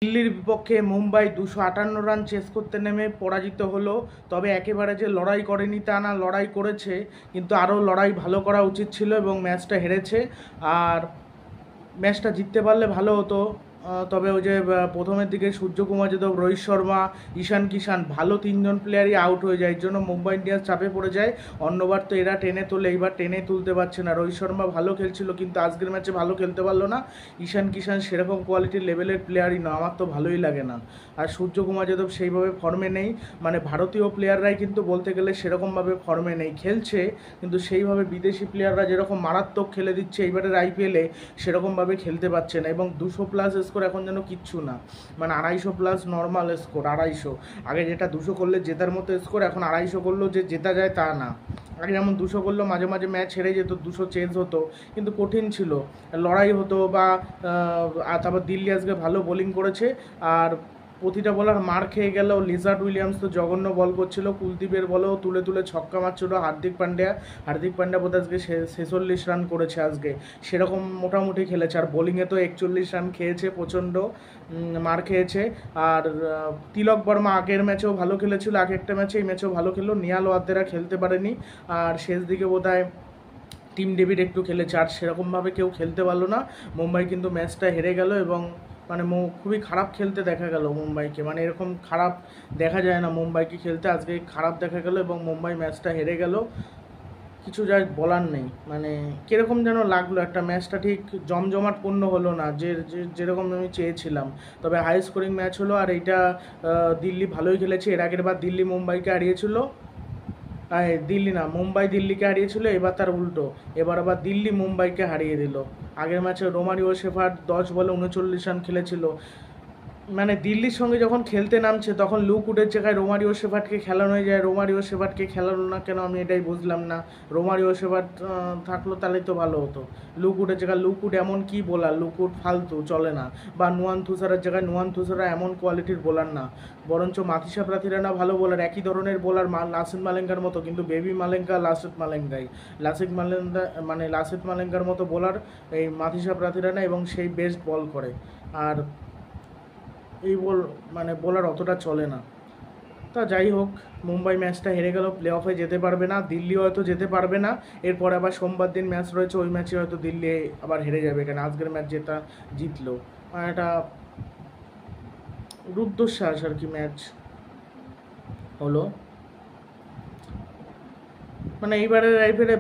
দিল্লির বিপক্ষে Mumbai 258 run chase করতে নেমে পরাজিত হলো। তবে একেবারে যে লড়াই করেনি তা না, লড়াই করেছে, কিন্তু আরও লড়াই ভালো করা উচিত ছিল এবং ম্যাচটা হেরেছে। আর ম্যাচটা জিততে পারলে ভালো হতো। তবে ওই যে প্রথমের দিকে সূর্যকুমার যাদব, রোহিত শর্মা, ঈশান কিষান ভালো তিনজন প্লেয়ারই আউট হয়ে যায়, এর জন্য মুম্বাই ইন্ডিয়ান্স চাপে পড়ে যায়। অন্যবার তো এরা টেনে তোলে, এইবার টেনে তুলতে পারছে না। রোহিত শর্মা ভালো খেলছিল কিন্তু আজকের ম্যাচে ভালো খেলতে পারলো না। ঈশান কিষান সেরকম কোয়ালিটির লেভেলের প্লেয়ারই না, আমার তো ভালোই লাগে না। আর সূর্যকুমার যাদব সেইভাবে ফর্মে নেই, মানে ভারতীয় প্লেয়াররাই কিন্তু বলতে গেলে সেরকমভাবে ফর্মে নেই, খেলছে কিন্তু সেইভাবে বিদেশি প্লেয়াররা যেরকম মারাত্মক খেলে দিচ্ছে এইবারের আইপিএলে সেরকমভাবে খেলতে পারছে না। এবং 200+ স্কোর এখন যেন কিচ্ছু না, মানে 250+ নর্মাল স্কোর। 250 আগে যেটা 200 করলে জেতার মতো স্কোর, এখন 250 করলেও যে জেতা যায় তা না। আগে যেমন 200 করলেও মাঝে মাঝে ম্যাচ হেরে যেত, 200 চেঞ্জ হতো কিন্তু কঠিন ছিল, লড়াই হতো। বা তারপর দিল্লি আজকে ভালো বোলিং করেছে, আর প্রতিটা বলার মার খেয়ে গেল। লিজার্ড উইলিয়ামস তো জঘন্য বল করছিল, কুলদীপের বলেও তুলে তুলে ছক্কা মারছিল। হার্দিক পান্ডিয়া বোধ আজকে 46 রান করেছে আজকে, সেরকম মোটামুটি খেলেছে। আর বোলিংয়ে তো 41 রান খেয়েছে, প্রচণ্ড মার খেয়েছে। আর তিলক বর্মা আগের ম্যাচেও ভালো খেলেছিল, আগে একটা ম্যাচে, এই ম্যাচেও ভালো খেললো। নিয়াল ওয়াদ্দেরা খেলতে পারেনি, আর শেষ দিকে বোধহয় টিম ডেভিড একটু খেলেছে, আর সেরকমভাবে কেউ খেলতে পারলো না। মুম্বাই কিন্তু ম্যাচটা হেরে গেল এবং মানে খুবই খারাপ খেলতে দেখা গেল মুম্বাইকে, মানে এরকম খারাপ দেখা যায় না মুম্বাইকে খেলতে, আজকে খারাপ দেখা গেল এবং মুম্বাই ম্যাচটা হেরে গেল। কিছু যা বলার নেই, মানে কীরকম যেন লাগলো, একটা ম্যাচটা ঠিক জমজমাটপূর্ণ হলো না, যেরকম আমি চেয়েছিলাম। তবে হাই স্কোরিং ম্যাচ হলো, আর এইটা দিল্লি ভালোই খেলেছে। এর আগের বার দিল্লি মুম্বাইকে হারিয়েছিল, দিল্লি না, মুম্বাই দিল্লিকে হারিয়েছিল, এবার তার উল্টো, এবার আবার দিল্লি মুম্বাইকে হারিয়ে দিল। আগের ম্যাচে রোমারিও শেফার্ড 10 বলে 39 রান খেলেছিল। মানে দিল্লির সঙ্গে যখন খেলতে নামছে তখন লুক উডের জায়গায় রোমারিও শেফার্ডকে খেলানো যায়, রোমারিও শেফার্ডকে খেলানো না কেন আমি এটাই বুঝলাম না। রোমারিও শেফার্ড থাকলো তাহলেই তো ভালো হতো। লুক উডের জায়গায় লুক উড এমন কি বোলার, লুক উড ফালতু, চলে না। বা নুয়ান তুষারের জায়গায় নুয়ান তুষারা এমন কোয়ালিটির বোলার না, বরঞ্চ মাথিসা প্রাথিরানা ভালো বোলার, একই ধরনের বোলার লাসিথ মালিঙ্গার মতো, কিন্তু বেবি মালিঙ্গা লাসিথ মালিঙ্গার মতো বোলার এই মাথিসা প্রাথিরানা, এবং সেই বেস্ট বল করে। আর এই বোলার অতটা চলে না। তা যাই হোক, মুম্বাই ম্যাচটা হেরে গেল, প্লে অফে যেতে পারবে না। দিল্লি হয়তো যেতে পারবে না, এরপর আবার সোমবার দিন ম্যাচ রয়েছে, ওই ম্যাচে হয়তো দিল্লি আবার হেরে যাবে, কেন আজকের ম্যাচ জিতলো। একটা রুদ্ধশ্বাস আর কি ম্যাচ হলো। মানে এইবারের আইপিএলে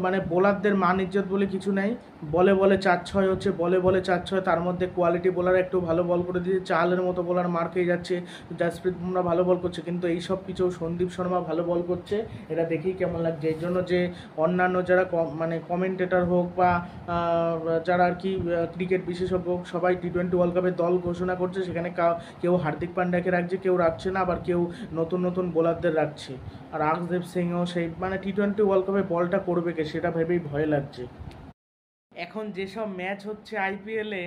মানে বোলারদের মান ইজ্জত বলে কিছু নেই। বলে বলে 4-6 হচ্ছে, বলে বলে 4-6, তার মধ্যে কোয়ালিটি বোলার একটু ভালো বল করে দিয়েছে, চালের মতো বোলার মার খেয়ে যাচ্ছে। জাসপ্রীত বুমরা ভালো বল করছে, কিন্তু এই সব কিছু সন্দীপ শর্মা ভালো বল করছে, এটা দেখেই কেমন লাগছে। এই জন্য যে অন্যান্য যারা মানে কমেন্টেটর হোক বা যারা আর কি ক্রিকেট বিশেষজ্ঞ হোক, সবাই টি20 ওয়ার্ল্ড কাপের দল ঘোষণা করছে, সেখানে কেউ হার্দিক পান্ডিয়াকে রাখছে, কেউ রাখছে না, আবার কেউ নতুন নতুন বোলারদের রাখছে। আর আর্শদীপ সিংও সেই, মানে টি20 ওয়ার্ল্ড কাপে বলটা করবে কে সেটা ভেবেই ভয় লাগছে। এখন যেসব ম্যাচ হচ্ছে আইপিএলে,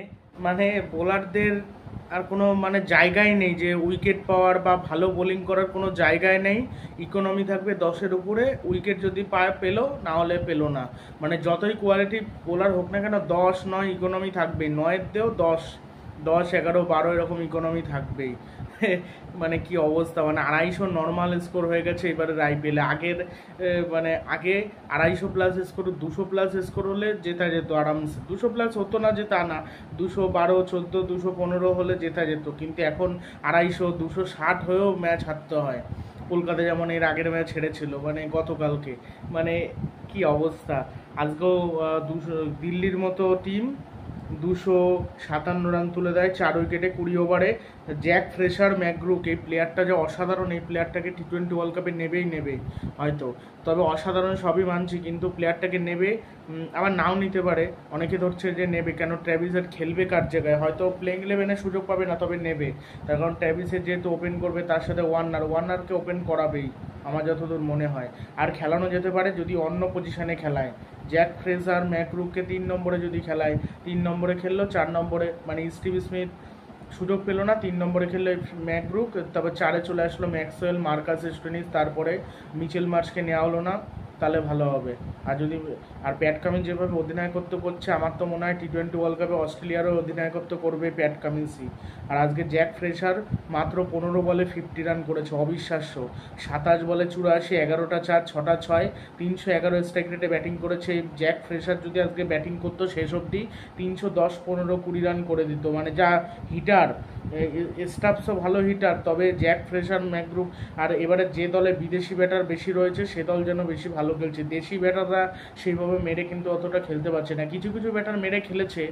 মানে বোলারদের আর কোনো মানে জায়গায় নেই, যে উইকেট পাওয়ার বা ভালো বোলিং করার কোনো জায়গায় নেই। ইকোনমি থাকবে 10-এর উপরে, উইকেট যদি পেলো, না হলে পেলো না। মানে যতই কোয়ালিটি বোলার হোক না কেন, 10-9 ইকোনমি থাকবেই, 9-এর দিয়েও 10, 11-12 এরকম ইকোনমি থাকবেই। মানে কি অবস্থা, মানে 250 নর্মাল স্কোর হয়ে গেছে এবারের আইপিএলে। মানে আগে 250+ স্কোর, 200+ স্কোর হলে জেতা যেত আরামসে। 200+ হতো না যে তা না, 212, 14, 215 হলে জেতা যেত, কিন্তু এখন 250, 260 হয়েও ম্যাচ হারতে হয়। কলকাতা যেমন এর আগের ম্যাচ হেরেছিল, মানে গতকালকে। মানে কি অবস্থা। আজকেও দিল্লির মতো টিম 257 রান তুলে দেয় 4 উইকেটে 20 ওভারে। জ্যাক ফ্রেশার ম্যাকগ্রুক, এই প্লেয়ারটা যে অসাধারণ, এই প্লেয়ারটাকে টি20 ওয়ার্ল্ড কাপে নেবে হয়তো। তবে অসাধারণ সবই মানছি, কিন্তু প্লেয়ারটাকে নেবে, আবার নাও নিতে পারে। অনেকে ধরছে যে নেবে, কেন ট্র্যাভিস হেড খেলবে কার জায়গায়, হয়তো প্লেইং 11-এ সুযোগ পাবে না, তবে নেবে। তার কারণ ট্র্যাভিস হেড যেহেতু ওপেন করবে, তার সাথে ওয়ার্নারকে ওপেন করাবেই আমার যতদূর মনে হয়। আর খেলানো যেতে পারে যদি অন্য পজিশনে খেলায়, জ্যাক ফ্রেজার ম্যাকগ্রুককে 3 নম্বরে যদি খেলায়, 3 নম্বরে খেললো, 4 নম্বরে মানে স্টিভ স্মিথ সুযোগ পেল না, 3 নম্বরে খেললো ম্যাকগ্রুক, তারপর 4-এ চলে আসলো ম্যাক্সওয়েল, মার্কাস স্টোনিস, তারপরে মিচেল মার্শকে নেওয়া হলো না। তাহলে ভালো হবে। আর প্যাট কামিন্স যেভাবে অধিনায়কত্ব করছে, আমার তো মনে হয় টি-20 ওয়ার্ল্ড কাপে অস্ট্রেলিয়ারও অধিনায়কত্ব করবে প্যাট কামিন্সই। আর আজকে জ্যাক ফ্রেশার মাত্র 15 বলে 50 রান করেছে, অবিশ্বাস্য। 27 বলে 84, 11টা 4, 6টা 6, 311 স্ট্রাইক রেটে ব্যাটিং করেছে। এই জ্যাক ফ্রেশার যদি আজকে ব্যাটিং করতো শেষ অবধি 310, 15, 20 রান করে দিত। মানে যা হিটার, স্টাফসও ভালো হিটার, তবে জ্যাক ফ্রেশার, ম্যাকগ্রুপ আর এবারে যে দলে বিদেশি ব্যাটার বেশি রয়েছে সে দল যেন বেশি ভালো খেলছে। দেশি ব্যাটাররা সেইভাবে মেরে কিন্তু অতটা খেলতে পারছে না। কিছু কিছু ব্যাটার মেরে খেলেছে,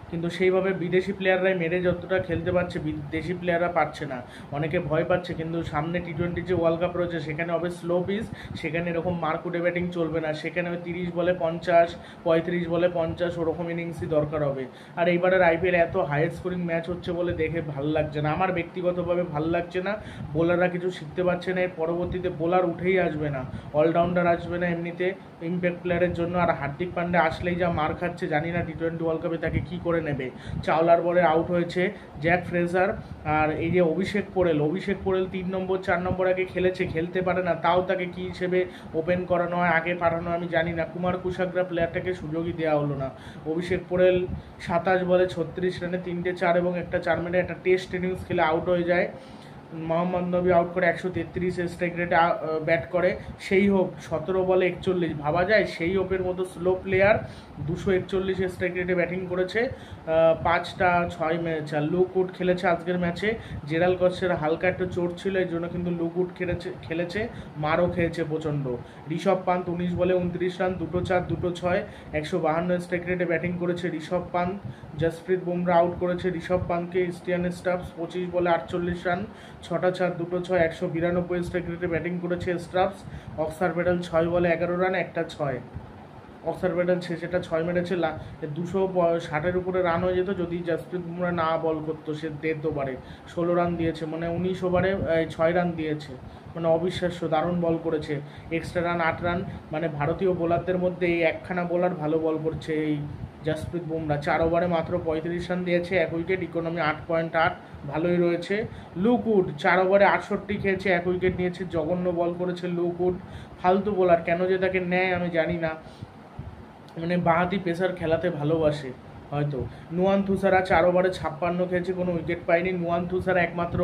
কিন্তু সেইভাবে বিদেশি প্লেয়াররাই মেরে যতটা খেলতে পারছে দেশি প্লেয়াররা পারছে না। অনেকে ভয় পাচ্ছে, কিন্তু সামনে টি-20 যে ওয়ার্ল্ড কাপ রয়েছে সেখানে হবে স্লো পিচ, সেখানে এরকম মারকুটে ব্যাটিং চলবে না। সেখানে 30 বলে 50, 35 বলে 50 ওরকম ইনিংসই দরকার হবে। আর এইবারের আইপিএল এত হাই স্কোরিং ম্যাচ হচ্ছে বলে দেখে ভালো লাগছে না, আমার ব্যক্তিগতভাবে ভালো লাগছে না। বোলাররা কিছু শিখতে পারছে না, এর পরবর্তীতে বোলার উঠেই আসবে না, অলরাউন্ডার আসবে না এমনিতে ইম্প্যাক্ট প্লেয়ারের জন্য। আর হার্দিক পান্ডে আসলেই যা মার খাচ্ছে, জানি না টি-20 ওয়ার্ল্ড কাপে তাকে কী করে নেবে। চাওলার বলে আউট হয়েছে জ্যাক ফ্রেজার। আর এই যে অভিষেক পোরেল 3 নম্বর 4 নম্বর আগে খেলতে পারে না, তাও তাকে কী হিসেবে ওপেন করানো হয়, আগে পাঠানো আমি জানি না। কুমার কুশাগ্রা প্লেয়ারটাকে সুযোগই দেওয়া হলো না। অভিষেক পোরেল 27 বলে 36 রানে 3টে 4 এবং একটা 4 মেরে একটা টেস্ট ইনিংস খেলে আউট হয়ে যায়। মোহাম্মদ নবী আউট করে 133 স্ট্রাইক রেটে ব্যাট করে। সেই হোপ 17 বলে 41, ভাবা যায় সেই হোপের মতো স্লো প্লেয়ার 241 স্ট্রাইক রেটে ব্যাটিং করেছে, 5টা 6 মেরেছে। আর লুক উড খেলেছে আজকের ম্যাচে। জেরাল গসের হালকা একটু চোট ছিল, এই জন্য কিন্তু লুক উড খেলেছে, মারও খেয়েছে প্রচণ্ড। ঋষভ পান্ত 19 বলে 29 রান, 2টো 4, 2টো 6, 152 স্ট্রাইক রেটে ব্যাটিং করেছে ঋষভ পান্ত। জসপ্রীত বুমরা আউট করেছে ঋষভ পান্তকে। ইস্টিয়ান স্টাফস 25 বলে 48 রান, 6টা 4, 2টো 6, 192 স্ট্রাইক রেটে ব্যাটিং করেছে স্টাফস। অক্সার প্যাটেল 6 বলে 11 রান, একটা 6। অক্সার প্যাটেল সেটা 6 মেরেছে, 260-এর উপরে রান হয়ে যেত যদি জসপ্রীত বুমরা না বল করতো। সে 1.5 ওভারে 16 রান দিয়েছে, মানে 19 ওভারে 6 রান দিয়েছে, মানে অবিশ্বাস্য, দারুণ বল করেছে। এক্সট্রা রান 8 রান, মানে ভারতীয় বোলারদের মধ্যে এই একখানা বোলার ভালো বল করছে এই জসপ্রীত বুমরা। 4 ওভারে মাত্র 35 রান দিয়েছে, 1 উইকেট, ইকোনমি 8.8, ভালোই রয়েছে। লুক উড 4 ওভারে 68 খেয়েছে, 1 উইকেট নিয়েছে, জঘন্য বল করেছে লুক উড। ফালতু বোলার, কেন যে তাকে নেয় আমি জানি না, মানে বাঁহাতি পেসার খেলাতে ভালোবাসে হয়তো। নুয়ান থুসারা 4 ওভারে 56 খেয়েছে, কোনো উইকেট পায়নি। নুয়ান থুসারা একমাত্র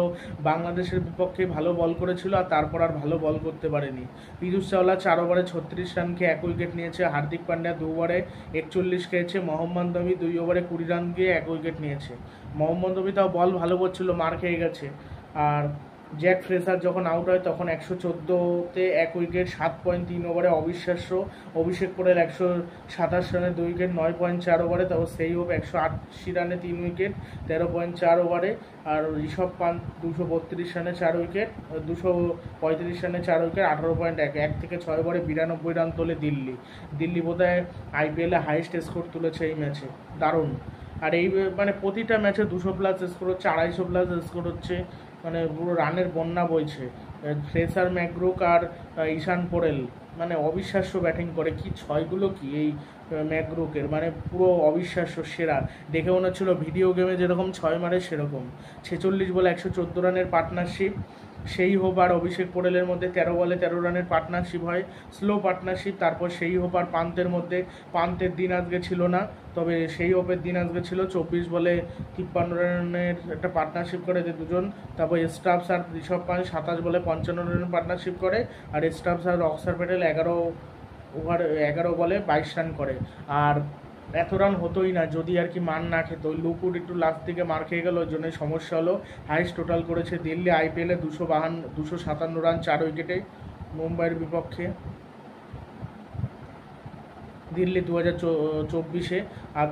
বাংলাদেশের বিপক্ষে ভালো বল করেছিল, আর তারপর আর ভালো বল করতে পারেনি। পীযুষ চাওলা 4 ওভারে 36 রান খেয়ে 1 উইকেট নিয়েছে। হার্দিক পান্ডিয়া 2 ওভারে 41 খেয়েছে। মোহাম্মদ নবী 2 ওভারে 20 রান দিয়ে 1 উইকেট নিয়েছে। মোহাম্মদ নবী তাও বল ভালো করছিল, মার খেয়ে গেছে। আর জ্যাক ফ্রেজার যখন আউট হয় তখন 114তে 1 উইকেট, 7.3 ওভারে, অবিশ্বাস্য। অভিষেক পোরেল 127 রানে 2 উইকেট, 9.4 ওভারে, তারপর সেই হোপ 180 রানে 3 উইকেট, 13.4 ওভারে। আর ঋষভ পান্ত 232 রানে 4 উইকেট, 235 রানে 4 উইকেট, 18.1, 1 থেকে 6 ওভারে 92 রান তোলে দিল্লি বোধহয় আইপিএলে হাইয়েস্ট স্কোর তুলেছে এই ম্যাচে, দারুণ। আর এই মানে প্রতিটা ম্যাচে 200+ স্কোর হচ্ছে, 250+ স্কোর হচ্ছে, মানে পুরো রানের বন্যা বইছে। ফ্রেসার, ম্যাকগ্রুক আর ঈশান পোরেল মানে অবিশ্বাস্য ব্যাটিং করে। কি ছয়গুলো কি এই ম্যাকগ্রুকের, মানে পুরো অবিশ্বাস্য, সেরা। দেখে মনে হচ্ছিল ভিডিও গেমে যেরকম 6 মারে সেরকম। 46 বলে 114 রানের পার্টনারশিপ। সেই হোপ আর অভিষেক পোরেলের মধ্যে 13 বলে 13 রানের পার্টনারশিপ হয়, স্লো পার্টনারশিপ। তারপর সেই হোপ আর পান্তের মধ্যে, পান্তের দিন আজকে ছিল না, তবে সেই হোপের দিন আজকে ছিল। 24 বলে 53 রানের একটা পার্টনারশিপ করে দুজন। তারপর স্টাফস আর ঋষভ পান্ত 27 বলে 55 রানের পার্টনারশিপ করে। আর স্টাফস আর অক্সার প্যাটেল 11 বলে 22 রান করে। আর এত রান হতোই না যদি আর কি মান না খেত। লুক উড একটু লাস্ট দিকে মার খেয়ে গেল, ওই জন্যই সমস্যা হলো। হাইস্ট টোটাল করেছে দিল্লি আইপিএলে 257 রান 4 উইকেটে মুম্বাইয়ের বিপক্ষে। দিল্লি 2024-এ। আর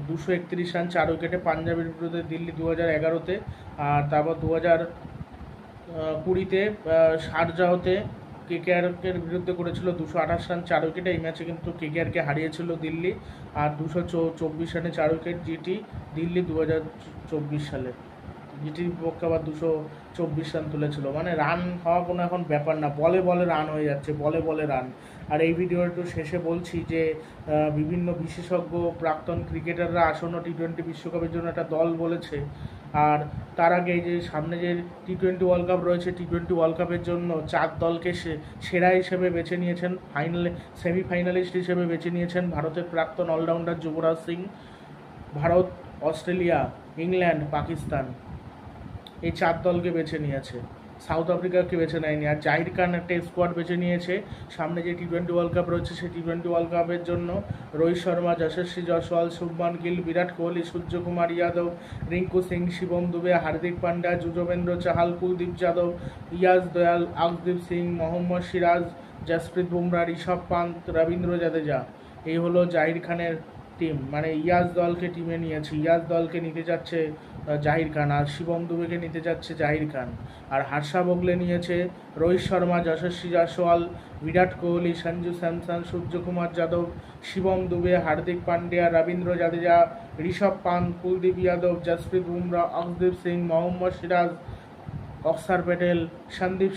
231 রান 4 উইকেটে পাঞ্জাবের বিরুদ্ধে দিল্লি 2011-তে। আর তারপর 2020-তে শারজাহতে কেকেআরের বিরুদ্ধে করেছিল 228 রান 4 উইকেটে। এই ম্যাচে কিন্তু কেকেআরকে হারিয়েছিল দিল্লি। আর 224 রানে 4 উইকেট জিটি দিল্লি 2024 সালে। জিটির বিপক্ষে আবার 224 রান তুলেছিল। মানে রান হওয়া কোনো এখন ব্যাপার না, বলে রান হয়ে যাচ্ছে, বলে রান। আর এই ভিডিওর একটু শেষে বলছি যে বিভিন্ন বিশেষজ্ঞ প্রাক্তন ক্রিকেটাররা আসন্ন টি-20 বিশ্বকাপের জন্য একটা দল বলেছে। আর তার আগে এই যে সামনে যে টি-20 ওয়ার্ল্ড কাপ রয়েছে, টি-20 ওয়ার্ল্ড কাপের জন্য 4 দলকে সেরা হিসেবে বেছে নিয়েছেন, সেমিফাইনালিস্ট হিসেবে বেছে নিয়েছেন ভারতের প্রাক্তন allrounder Yuvraj Singh. Bharat, Australia, England, Pakistan এই 4 দলকে বেছে নিয়েছে, সাউথ আফ্রিকাকে বেছে নেয়নি। আর জাহির খান একটা স্কোয়াড বেছে নিয়েছে সামনে যে টি-20 ওয়ার্ল্ড কাপ রয়েছে, সেই টি-20 ওয়ার্ল্ড কাপের জন্য রোহিত শর্মা, যশস্বী জয়সওয়াল, শুভমান গিল, বিরাট কোহলি, সূর্যকুমার যাদব, রিঙ্কু সিং, শিবম দুবে, হার্দিক পান্ড্যা, যুজবেন্দ্র চাহাল, কুলদীপ যাদব, ইয়াজ দয়াল, আকদীপ সিং, মোহাম্মদ সিরাজ, জসপ্রীত বুমরা, ঋষভ পান্ত, রবীন্দ্র জাদেজা। এই হলো জাহির খানের টিম, মানে ইয়াজ দলকে টিমে নিয়েছে। ইয়াজ দলকে নিতে যাচ্ছে জাহির খান, আর শিবম দুবেকে নিতে যাচ্ছে জাহির খান। আর হার্ষা ভোগলে নিয়েছে রোহিত শর্মা, যশস্বী জয়সওয়াল, বিরাট কোহলি, সঞ্জু স্যামসন, সূর্যকুমার যাদব, শিবম দুবে, হার্দিক পান্ডিয়া, রবীন্দ্র জাদেজা, ঋষভ পান্ত, কুলদীপ যাদব, জসপ্রীত বুমরা, আকদীপ সিং, মোহাম্মদ সিরাজ, অক্ষর প্যাটেল, সন্দীপ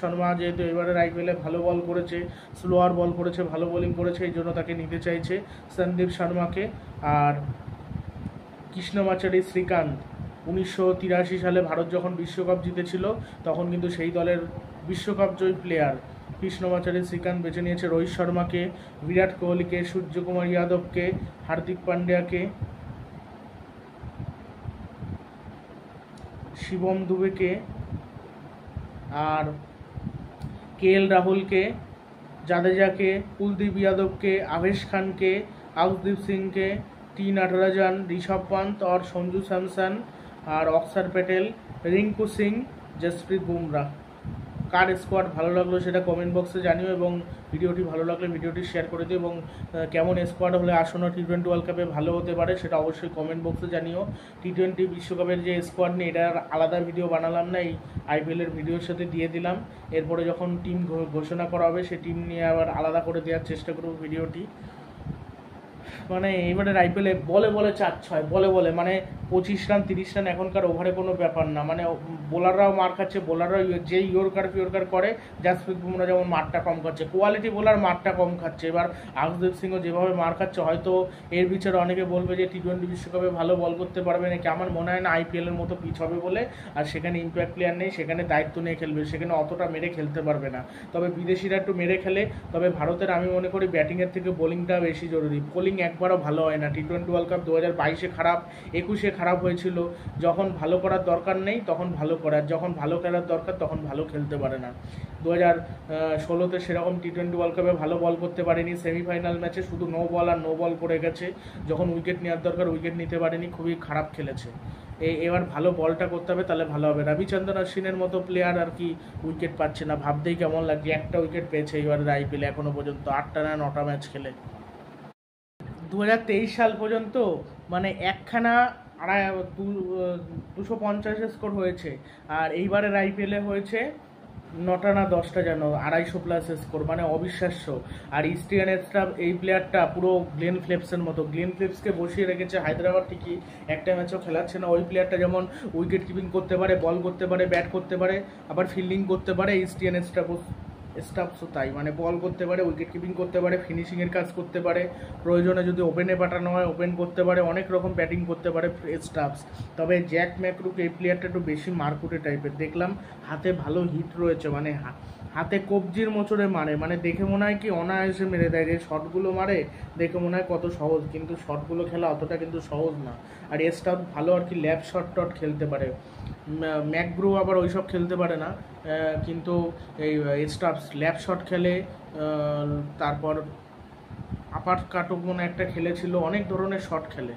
শর্মা যেহেতু এবারের আইপিএলে ভালো বল করেছে, স্লোয়ার বল করেছে, ভালো বোলিং করেছে, এই জন্য তাকে নিতে চাইছে সন্দীপ শর্মাকে। আর কৃষ্ণমাচারী শ্রীকান্ত 1983 সালে ভারত যখন বিশ্বকাপ জিতেছিল তখন কিন্তু সেই দলের বিশ্বকাপ জয়ী প্লেয়ার কৃষ্ণমাচারী শ্রীকান্ত বেছে নিয়েছে রোহিত শর্মাকে, বিরাট কোহলিকে, সূর্যকুমার যাদবকে, হার্দিক পান্ডিয়াকে, শিবম দুবেকে, আর কেএল রাহুলকে, জাদেজাকে, কুলদীপ যাদবকে, আভেশ খানকে, আকদীপ সিংকে, টি নটরাজন, ঋষভ পান্ত और সঞ্জু স্যামসন, আর অক্ষর প্যাটেল, রিঙ্কু সিং, জসপ্রীত বুমরা। কার স্কোয়াড ভালো লাগলো সেটা কমেন্ট বক্সে জানিও, এবং ভিডিওটি ভালো লাগলে ভিডিওটি শেয়ার করে দিও, এবং কেমন স্কোয়াড হলে আসন্ন টি-20 ওয়ার্ল্ড কাপে ভালো হতে পারে সেটা অবশ্যই কমেন্ট বক্সে জানিও। টি-20 বিশ্বকাপের যে স্কোয়াড নিয়ে এটার আলাদা ভিডিও বানালাম না, এই আইপিএলের ভিডিওর সাথে দিয়ে দিলাম। এরপরে যখন টিম ঘোষণা করা হবে সেই টিম নিয়ে আবার আলাদা করে দেওয়ার চেষ্টা করব ভিডিওটি। মানে এবারের আইপিএলে বলে 4-6 বলে মানে 25 রান 30 রান এখনকার ওভারে কোনো ব্যাপার না। মানে বোলাররাও মার খাচ্ছে, বোলাররাও যে ইয়র্কার করে, জসপ্রীত বুমরা যেমন মারটা কম খাচ্ছে, কোয়ালিটি বোলার মারটা কম খাচ্ছে। এবার আকদীপ সিংও যেভাবে মার খাচ্ছে, হয়তো এর বিচারে অনেকে বলবে যে টি-20 বিশ্বকাপে ভালো বল করতে পারবে নাকি। আমার মনে হয় না আইপিএলের মতো পিচ হবে বলে, আর সেখানে ইম্প্যাক্ট প্লেয়ার নেই, সেখানে দায়িত্ব নিয়ে খেলবে, সেখানে অতটা মেরে খেলতে পারবে না। তবে বিদেশিরা একটু মেরে খেলে। তবে ভারতের আমি মনে করি ব্যাটিংয়ের থেকে বোলিংটা বেশি জরুরি। বোলিং একবারও ভালো হয় না। টি-20 ওয়ার্ল্ড কাপ 2022-এ খারাপ, 21-এ খারাপ হয়েছিল। যখন ভালো করার দরকার নেই তখন ভালো করে, আর যখন ভালো খেলার দরকার তখন ভালো খেলতে পারে না। 2016-তে সেরকম টি-20 ওয়ার্ল্ড কাপে ভালো বল করতে পারেনি। সেমিফাইনাল ম্যাচে শুধু নো বল করে গেছে, যখন উইকেট নেওয়ার দরকার উইকেট নিতে পারেনি, খুবই খারাপ খেলেছে। এবার ভালো বলটা করতে হবে, তাহলে ভালো হবে। রবিচন্দ্রন অশ্বিনের মতো প্লেয়ার আর কি উইকেট পাচ্ছে না, ভাবতেই কেমন লাগছে। একটা উইকেট পেয়েছে এবারের আইপিএলে এখনো পর্যন্ত, 8টা না 9টা ম্যাচ খেলে। 2023 সাল পর্যন্ত মানে একখানা 250 স্কোর হয়েছে, আর এইবারের আইপিএলে হয়েছে 9টা না 10টা যেন 250+ স্কোর, মানে অবিশ্বাস্য। আর স্টিয়ান স্টাফ এই প্লেয়ারটা পুরো গ্লেন ফিলিপসের মতো, গ্লেন ফিলিপসকে বসিয়ে রেখেছে হায়দ্রাবাদ, ঠিকই একটা ম্যাচও খেলাচ্ছে না। ওই প্লেয়ারটা যেমন উইকেট কিপিং করতে পারে, বল করতে পারে, ব্যাট করতে পারে, আবার ফিল্ডিং করতে পারে, স্টিয়ান স্টাফসও তাই, মানে বল করতে পারে, উইকেট কিপিং করতে পারে, ফিনিশিংয়ের কাজ করতে পারে, প্রয়োজনে যদি ওপেনে পাঠানো হয় ওপেন করতে পারে, অনেক রকম ব্যাটিং করতে পারে স্টাফস। তবে জ্যাক ম্যাকরুক এই প্লেয়ারটা একটু বেশি মারকুটে টাইপের দেখলাম, হাতে ভালো হিট রয়েছে, মানে হাতে কবজির মোচড়ে মারে, মানে দেখে মনে হয় কি অনায়াসে মেরে দেয়। যে শটগুলো মারে দেখে মনে হয় কত সহজ, কিন্তু শটগুলো খেলা অতটা কিন্তু সহজ না। আর স্টাফ ভালো আর কি ল্যাপ শট খেলতে পারে, ম্যাকগ্রো আবার ওইসব খেলতে পারে না, কিন্তু এই স্টাফ ল্যাপ শট খেলে। তারপর আপার কাটক মনে একটা খেলেছিল, অনেক ধরনের শট খেলে।